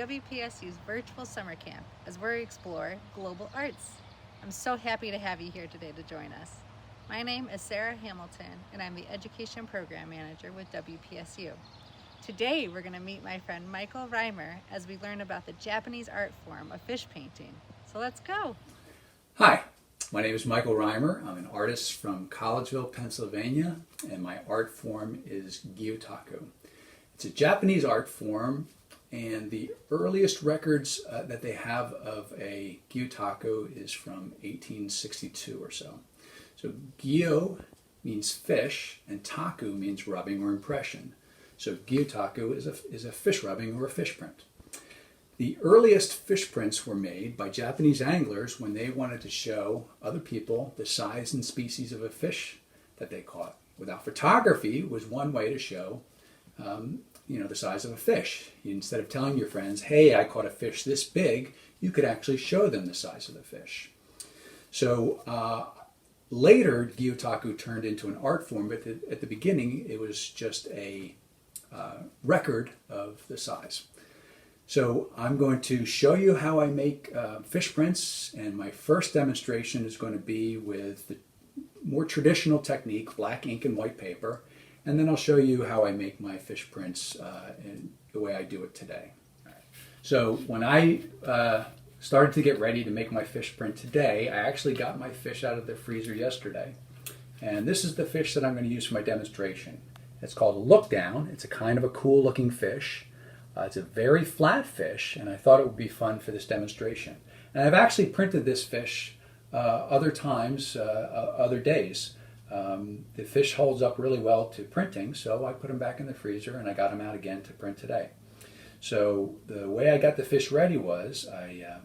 WPSU's virtual summer camp as we explore global arts. I'm so happy to have you here today to join us. My name is Sarah Hamilton, and I'm the Education Program Manager with WPSU. Today, we're going to meet my friend Michael Reimer as we learn about the Japanese art form of fish painting. So let's go. Hi, my name is Michael Reimer. I'm an artist from Collegeville, Pennsylvania, and my art form is Gyotaku. It's a Japanese art form, and the earliest records that they have of a Gyotaku is from 1862 or so. So Gyo means fish, and taku means rubbing or impression. So Gyotaku is a fish rubbing or a fish print. The earliest fish prints were made by Japanese anglers when they wanted to show other people the size and species of a fish that they caught. Without photography was one way to show the size of a fish. Instead of telling your friends, hey, I caught a fish this big, you could actually show them the size of the fish. So later, Gyotaku turned into an art form, but at the beginning, it was just a record of the size. So I'm going to show you how I make fish prints, and my first demonstration is going to be with the more traditional technique, black ink and white paper, and then I'll show you how I make my fish prints in the way I do it today. So when I started to get ready to make my fish print today, I actually got my fish out of the freezer yesterday, and this is the fish that I'm going to use for my demonstration. It's called a look down. It's a kind of a cool looking fish. It's a very flat fish, and I thought it would be fun for this demonstration. And I've actually printed this fish other times, other days. The fish holds up really well to printing, so I put him back in the freezer and I got him out again to print today. So the way I got the fish ready was I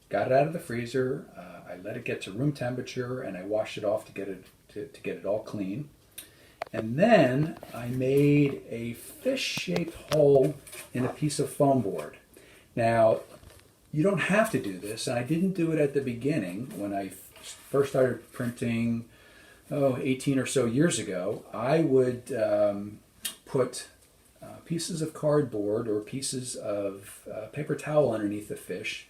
got it out of the freezer, I let it get to room temperature, and I washed it off to get it all clean. And then I made a fish-shaped hole in a piece of foam board. Now, you don't have to do this, and I didn't do it at the beginning when I first started printing, 18 or so years ago. I would put pieces of cardboard or pieces of paper towel underneath the fish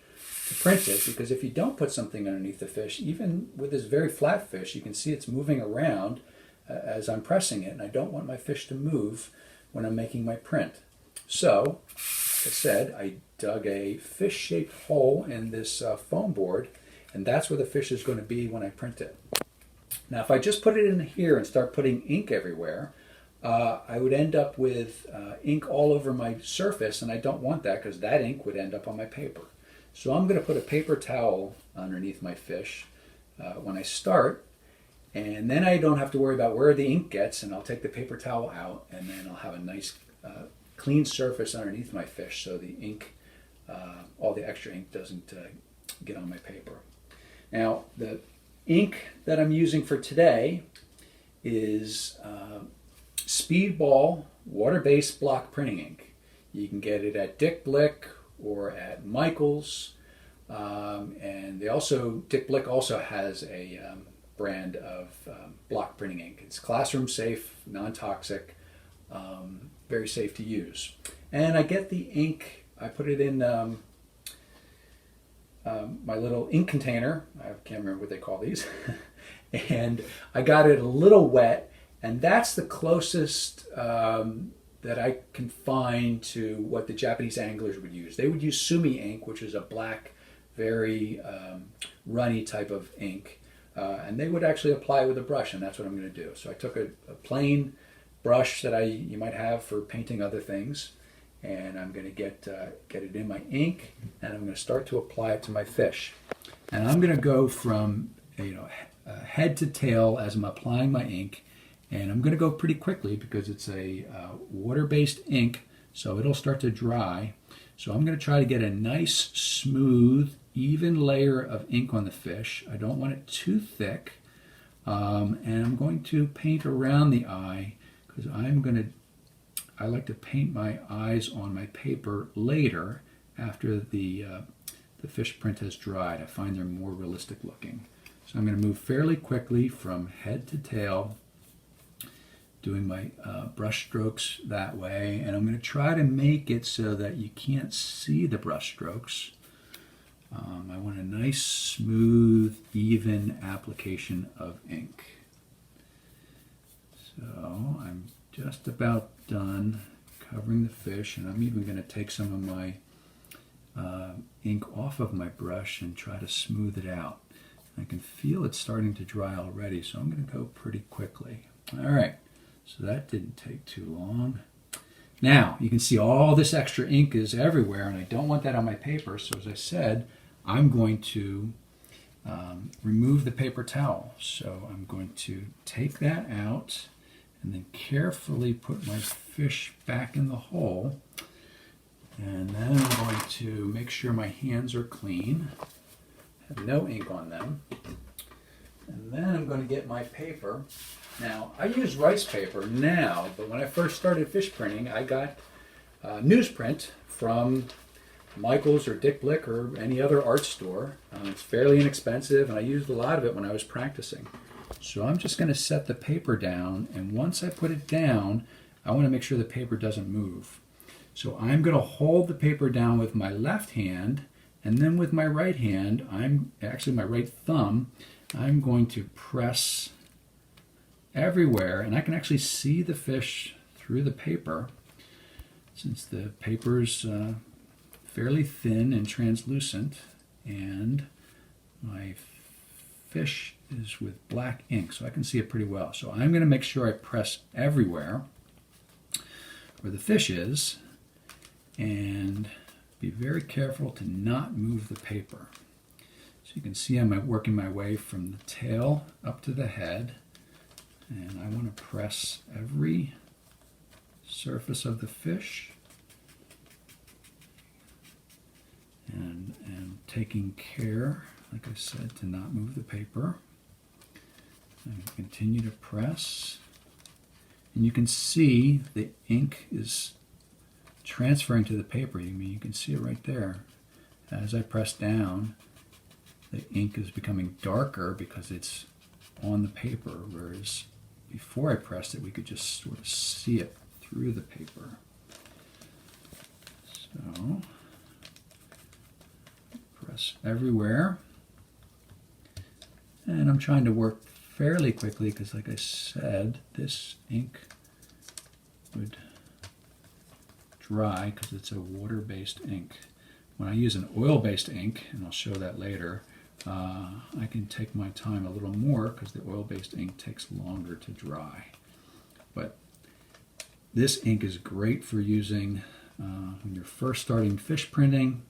to print it, because if you don't put something underneath the fish, even with this very flat fish, you can see it's moving around as I'm pressing it, and I don't want my fish to move when I'm making my print. So, like I said, I dug a fish-shaped hole in this foam board, and that's where the fish is going to be when I print it. Now, if I just put it in here and start putting ink everywhere, I would end up with ink all over my surface, and I don't want that because that ink would end up on my paper. So I'm going to put a paper towel underneath my fish when I start, and then I don't have to worry about where the ink gets, and I'll take the paper towel out, and then I'll have a nice clean surface underneath my fish so the ink, all the extra ink doesn't get on my paper. Now, the ink that I'm using for today is Speedball water-based block printing ink. You can get it at Dick Blick or at Michael's, and Dick Blick also has a brand of block printing ink. It's classroom safe, non-toxic, very safe to use. And I get the ink, I put it in my little ink container. I can't remember what they call these. And I got it a little wet, and that's the closest that I can find to what the Japanese anglers would use. They would use sumi ink, which is a black, very runny type of ink. And they would actually apply it with a brush, and that's what I'm going to do. So I took a plain brush that you might have for painting other things, and I'm going to get it in my ink, and I'm going to start to apply it to my fish. And I'm going to go from head to tail as I'm applying my ink, and I'm going to go pretty quickly because it's a water-based ink, so it'll start to dry. So I'm going to try to get a nice, smooth, even layer of ink on the fish. I don't want it too thick, and I'm going to paint around the eye because I like to paint my eyes on my paper later after the fish print has dried. I find they're more realistic looking. So I'm going to move fairly quickly from head to tail, doing my brush strokes that way, and I'm going to try to make it so that you can't see the brush strokes. I want a nice, smooth, even application of ink. So I'm just about done covering the fish, and I'm even going to take some of my ink off of my brush and try to smooth it out. I can feel it starting to dry already, so I'm going to go pretty quickly. All right, so that didn't take too long. Now, you can see all this extra ink is everywhere, and I don't want that on my paper, so as I said, I'm going to remove the paper towel. So I'm going to take that out and then carefully put my fish back in the hole. And then I'm going to make sure my hands are clean, have no ink on them. And then I'm going to get my paper. Now, I use rice paper now, but when I first started fish printing, I got newsprint from Michael's or Dick Blick or any other art store. It's fairly inexpensive, and I used a lot of it when I was practicing. So I'm just going to set the paper down, and once I put it down, I want to make sure the paper doesn't move. So I'm going to hold the paper down with my left hand, and then with my right hand, my right thumb, I'm going to press everywhere, and I can actually see the fish through the paper since the paper's fairly thin and translucent, and my fish is with black ink, so I can see it pretty well. So I'm going to make sure I press everywhere where the fish is and be very careful to not move the paper. So you can see I'm working my way from the tail up to the head, and I want to press every surface of the fish and taking care, like I said, to not move the paper. And continue to press. And you can see the ink is transferring to the paper. You can see it right there. As I press down, the ink is becoming darker because it's on the paper, whereas before I pressed it, we could just sort of see it through the paper. So press everywhere, and I'm trying to work fairly quickly because, like I said, this ink would dry because it's a water-based ink. When I use an oil-based ink, and I'll show that later, I can take my time a little more because the oil-based ink takes longer to dry. But this ink is great for using when you're first starting fish printing,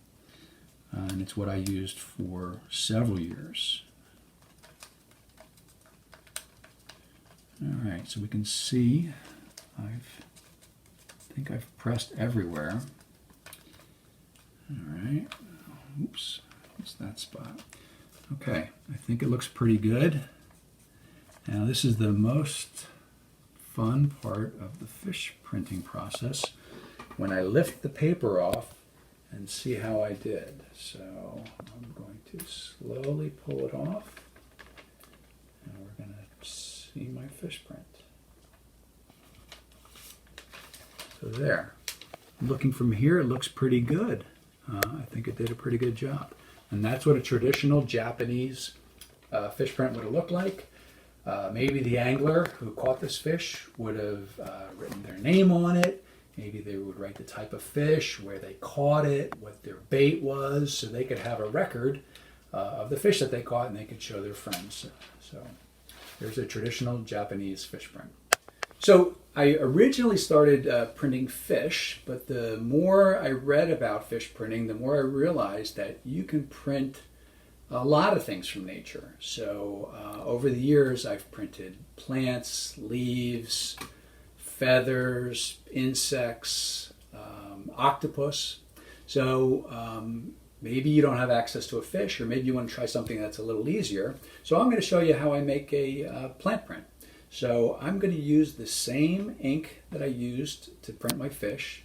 and it's what I used for several years. All right, so we can see I think I've pressed everywhere. All right, oops, what's that spot? Okay, I think it looks pretty good. Now this is the most fun part of the fish printing process, when I lift the paper off and see how I did. So I'm going to slowly pull it off, and we're going to see my fish print. So there. Looking from here, it looks pretty good. I think it did a pretty good job. And that's what a traditional Japanese fish print would have looked like. Maybe the angler who caught this fish would have written their name on it. Maybe they would write the type of fish, where they caught it, what their bait was, so they could have a record of the fish that they caught, and they could show their friends. So there's a traditional Japanese fish print. So I originally started printing fish, but the more I read about fish printing, the more I realized that you can print a lot of things from nature. So over the years, I've printed plants, leaves, feathers, insects, octopus. So maybe you don't have access to a fish, or maybe you want to try something that's a little easier. So I'm going to show you how I make a plant print. So I'm going to use the same ink that I used to print my fish,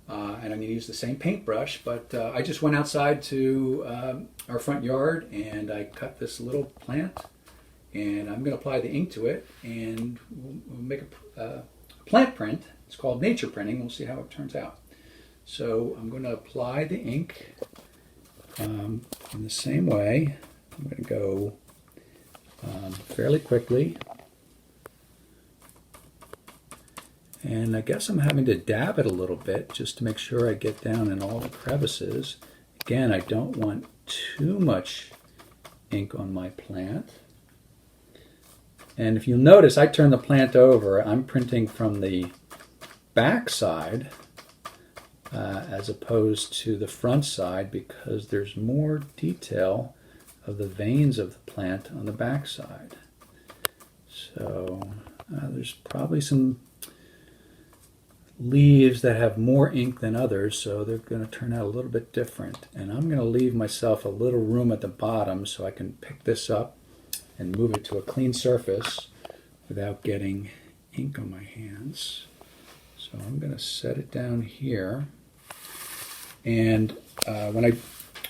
and I'm going to use the same paintbrush, but I just went outside to our front yard and I cut this little plant and I'm going to apply the ink to it, and we'll make a plant print. It's called nature printing. We'll see how it turns out. So I'm going to apply the ink in the same way. I'm going to go fairly quickly. And I guess I'm having to dab it a little bit just to make sure I get down in all the crevices. Again, I don't want too much ink on my plant. And if you'll notice, I turn the plant over. I'm printing from the back side as opposed to the front side because there's more detail of the veins of the plant on the back side. So there's probably some leaves that have more ink than others, so they're going to turn out a little bit different. And I'm going to leave myself a little room at the bottom so I can pick this up and move it to a clean surface without getting ink on my hands. So I'm going to set it down here. And when I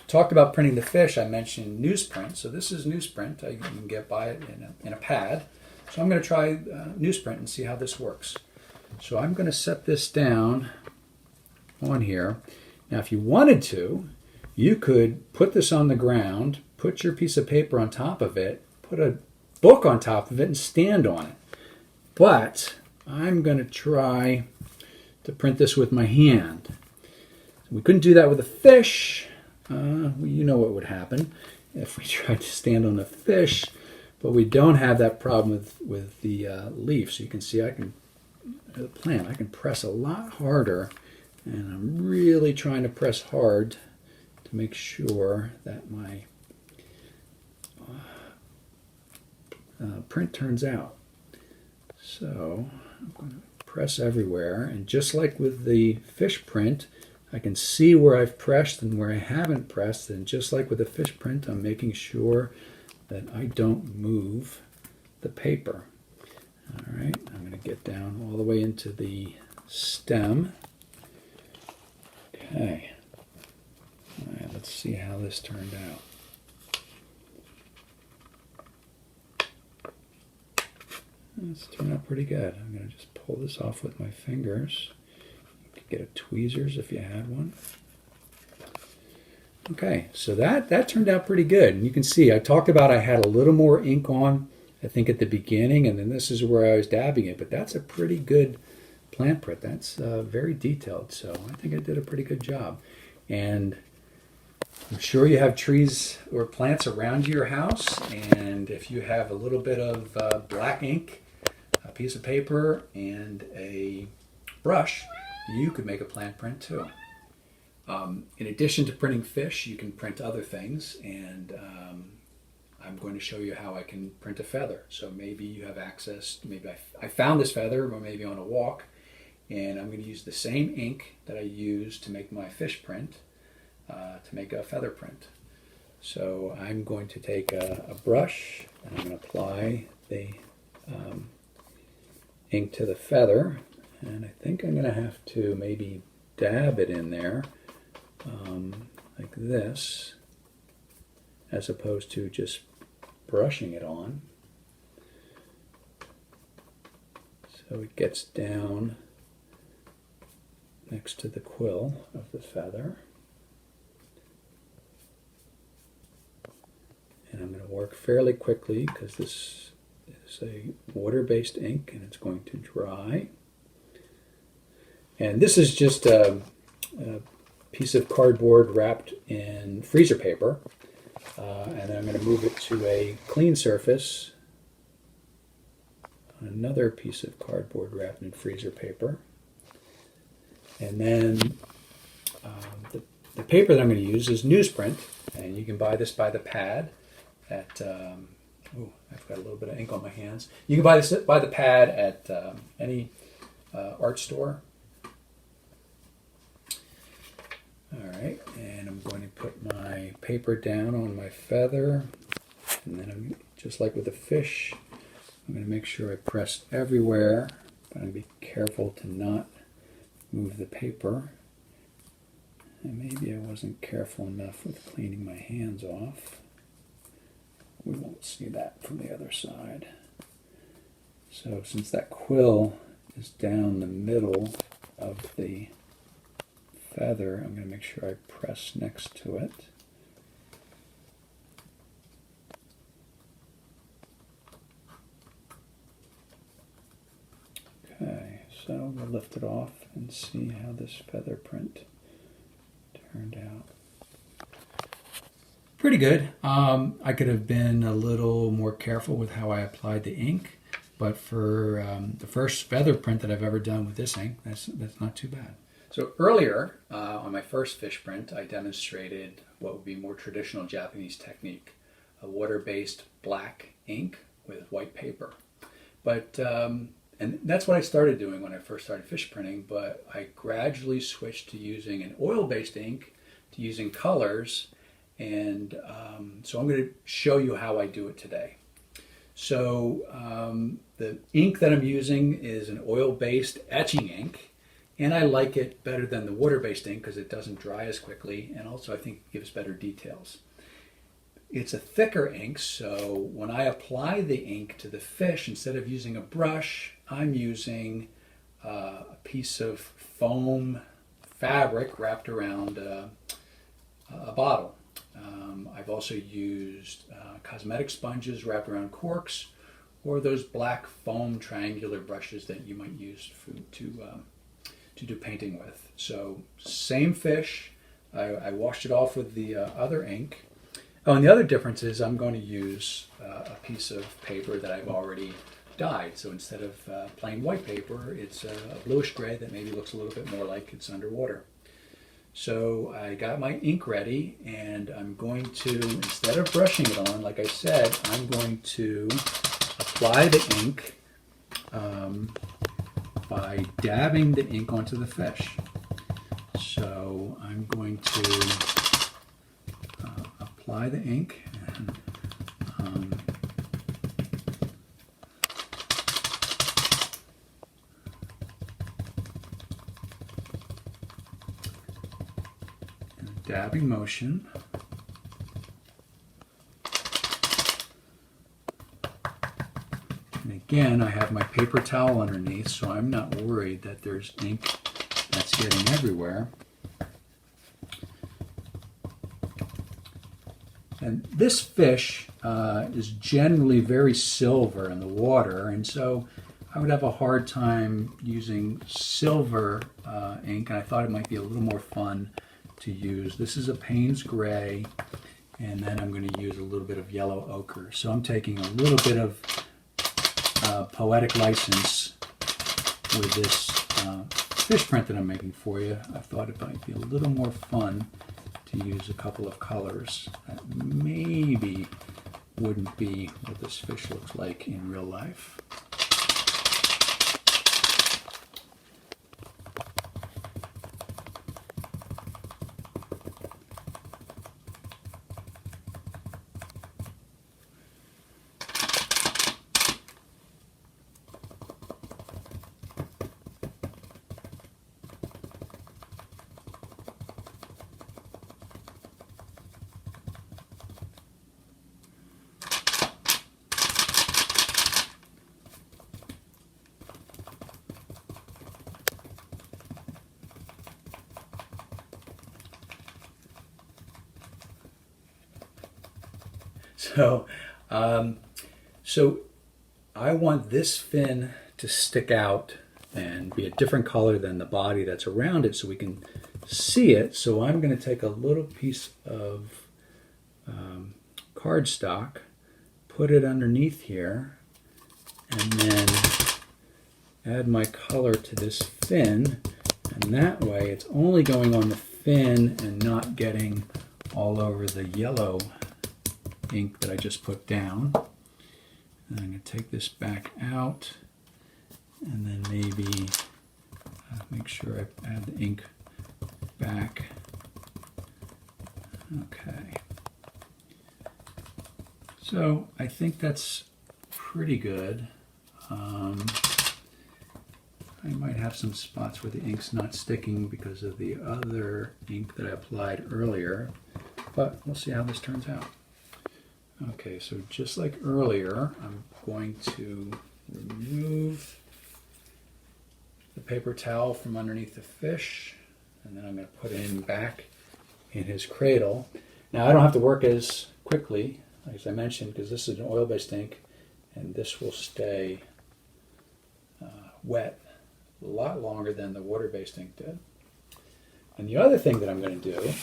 talked about printing the fish, I mentioned newsprint. So this is newsprint. You can get by it in a pad. So I'm going to try newsprint and see how this works. So I'm going to set this down on here. Now if you wanted to, you could put this on the ground, put your piece of paper on top of it, put a book on top of it, and stand on it. But I'm going to try to print this with my hand. We couldn't do that with a fish. You know what would happen if we tried to stand on a fish, but we don't have that problem with the leaf. So you can see the plant, I can press a lot harder, and I'm really trying to press hard to make sure that my print turns out. So I'm going to press everywhere, and just like with the fish print, I can see where I've pressed and where I haven't pressed, and just like with the fish print, I'm making sure that I don't move the paper. All right, I'm going to get down all the way into the stem. Okay, all right, let's see how this turned out. This turned out pretty good. I'm going to just pull this off with my fingers. You could get a tweezers if you had one. Okay, so that turned out pretty good. And you can see I talked about I had a little more ink on, I think, at the beginning, and then this is where I was dabbing it. But that's a pretty good plant print. That's very detailed, so I think I did a pretty good job. And I'm sure you have trees or plants around your house, and if you have a little bit of black ink, a piece of paper, and a brush, you could make a plant print too. In addition to printing fish, you can print other things, and I'm going to show you how I can print a feather. So maybe you have access, maybe I found this feather, or maybe on a walk, and I'm going to use the same ink that I used to make my fish print to make a feather print. So I'm going to take a brush, and I'm going to apply the ink to the feather, and I think I'm going to have to maybe dab it in there like this, as opposed to just brushing it on. So it gets down next to the quill of the feather. And I'm going to work fairly quickly because this is a water-based ink and it's going to dry. And this is just a piece of cardboard wrapped in freezer paper. And then I'm going to move it to a clean surface on another piece of cardboard wrapped in freezer paper. And then the paper that I'm going to use is newsprint, and you can buy this by the pad at, I've got a little bit of ink on my hands. You can buy this by the pad at any art store. All right, and I'm going to put my paper down on my feather, and then just like with the fish, I'm going to make sure I press everywhere, but I'm going to be careful to not move the paper. And maybe I wasn't careful enough with cleaning my hands off. We won't let's see that from the other side. So since that quill is down the middle of the feather, I'm going to make sure I press next to it. Okay, so we'll lift it off and see how this feather print turned out. Pretty good. I could have been a little more careful with how I applied the ink, but for the first feather print that I've ever done with this ink, that's not too bad. So earlier, on my first fish print, I demonstrated what would be more traditional Japanese technique, a water-based black ink with white paper. But and that's what I started doing when I first started fish printing, but I gradually switched to using an oil-based ink, to using colors, and so I'm going to show you how I do it today. So the ink that I'm using is an oil-based etching ink, and I like it better than the water-based ink because it doesn't dry as quickly, and also I think it gives better details. It's a thicker ink, so when I apply the ink to the fish, instead of using a brush, I'm using a piece of foam fabric wrapped around a bottle. I've also used cosmetic sponges wrapped around corks, or those black foam triangular brushes that you might use to do painting with. So same fish, I washed it off with the other ink. Oh, and the other difference is I'm going to use a piece of paper that I've already dyed. So instead of plain white paper, it's a bluish gray that maybe looks a little bit more like it's underwater. So I got my ink ready, and I'm going to, instead of brushing it on, like I said, I'm going to apply the ink by dabbing the ink onto the fish. So I'm going to apply the ink and in a dabbing motion. And again, I have my paper towel underneath, so I'm not worried that there's ink that's getting everywhere. And this fish is generally very silver in the water, and so I would have a hard time using silver ink, and I thought it might be a little more fun to use. This is a Payne's Gray, and then I'm going to use a little bit of yellow ochre. So I'm taking a little bit of poetic license with this fish print that I'm making for you. I thought it might be a little more fun to use a couple of colors that maybe wouldn't be what this fish looks like in real life. So I want this fin to stick out and be a different color than the body that's around it so we can see it. So I'm going to take a little piece of cardstock, put it underneath here, and then add my color to this fin. And that way it's only going on the fin and not getting all over the yellow ink that I just put down. And I'm going to take this back out and then maybe make sure I add the ink back. Okay. So I think that's pretty good. I might have some spots where the ink's not sticking because of the other ink that I applied earlier, but we'll see how this turns out. Okay, so just like earlier, I'm going to remove the paper towel from underneath the fish, and then I'm going to put him back in his cradle. Now I don't have to work as quickly, as I mentioned, because this is an oil-based ink, and this will stay wet a lot longer than the water-based ink did. And the other thing that I'm going to do,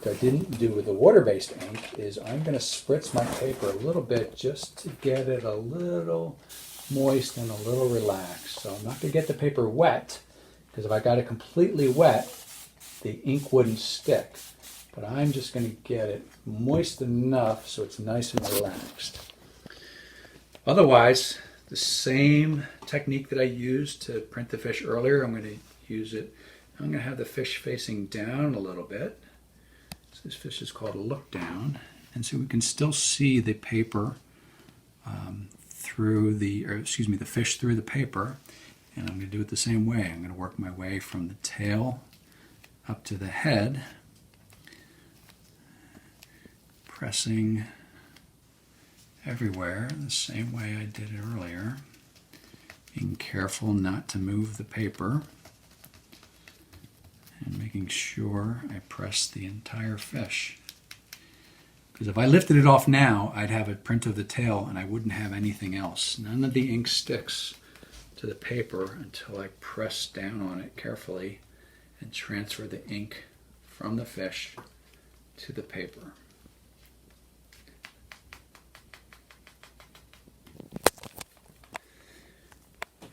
that I didn't do with the water-based ink, is I'm going to spritz my paper a little bit just to get it a little moist and a little relaxed. So I'm not going to get the paper wet, because if I got it completely wet, the ink wouldn't stick. But I'm just going to get it moist enough so it's nice and relaxed. Otherwise, the same technique that I used to print the fish earlier, I'm going to use it. I'm going to have the fish facing down a little bit. So this fish is called a look down. And so we can still see the paper the fish through the paper. And I'm going to do it the same way. I'm going to work my way from the tail up to the head, pressing everywhere the same way I did it earlier, being careful not to move the paper and making sure I press the entire fish. Because if I lifted it off now, I'd have a print of the tail and I wouldn't have anything else. None of the ink sticks to the paper until I press down on it carefully and transfer the ink from the fish to the paper.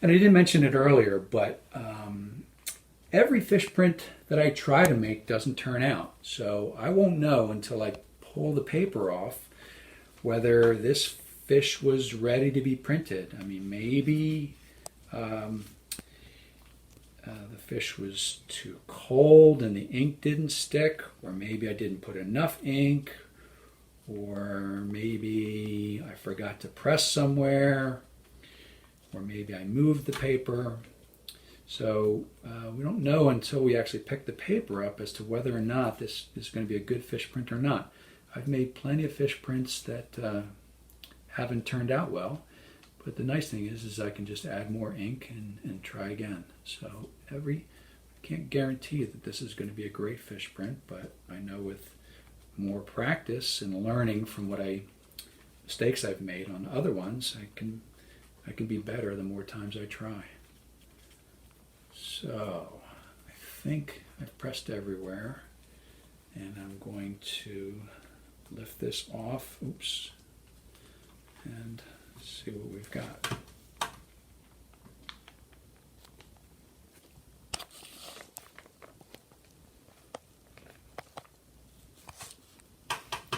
And I didn't mention it earlier, but every fish print that I try to make doesn't turn out. So I won't know until I pull the paper off whether this fish was ready to be printed. I mean, maybe the fish was too cold and the ink didn't stick, or maybe I didn't put enough ink, or maybe I forgot to press somewhere, or maybe I moved the paper. So we don't know until we actually pick the paper up as to whether or not this is going to be a good fish print or not. I've made plenty of fish prints that haven't turned out well, but the nice thing is I can just add more ink and try again. So I can't guarantee that this is going to be a great fish print, but I know with more practice and learning from mistakes I've made on other ones, I can be better the more times I try. So I think I've pressed everywhere, and I'm going to lift this off, and see what we've got.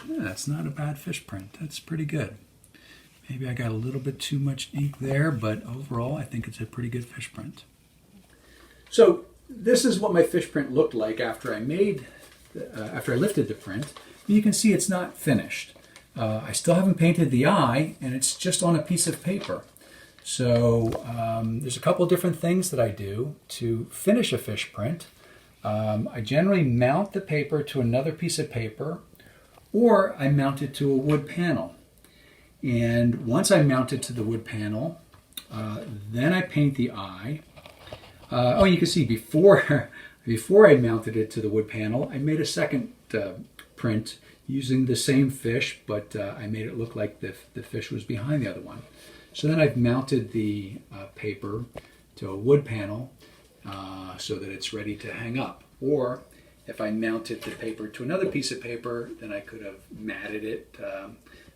Yeah, that's not a bad fish print. That's pretty good. Maybe I got a little bit too much ink there, but overall I think it's a pretty good fish print. So this is what my fish print looked like after I lifted the print. You can see it's not finished. I still haven't painted the eye, and it's just on a piece of paper. So there's a couple of different things that I do to finish a fish print. I generally mount the paper to another piece of paper, or I mount it to a wood panel. And once I mount it to the wood panel, then I paint the eye. You can see before I mounted it to the wood panel, I made a second print using the same fish, but I made it look like the fish was behind the other one. So then I've mounted the paper to a wood panel so that it's ready to hang up. Or if I mounted the paper to another piece of paper, then I could have matted it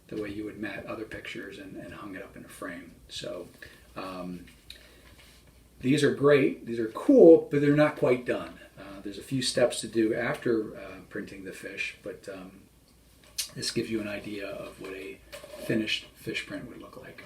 the way you would mat other pictures and hung it up in a frame. So these are great, these are cool, but they're not quite done. There's a few steps to do after printing the fish, but this gives you an idea of what a finished fish print would look like.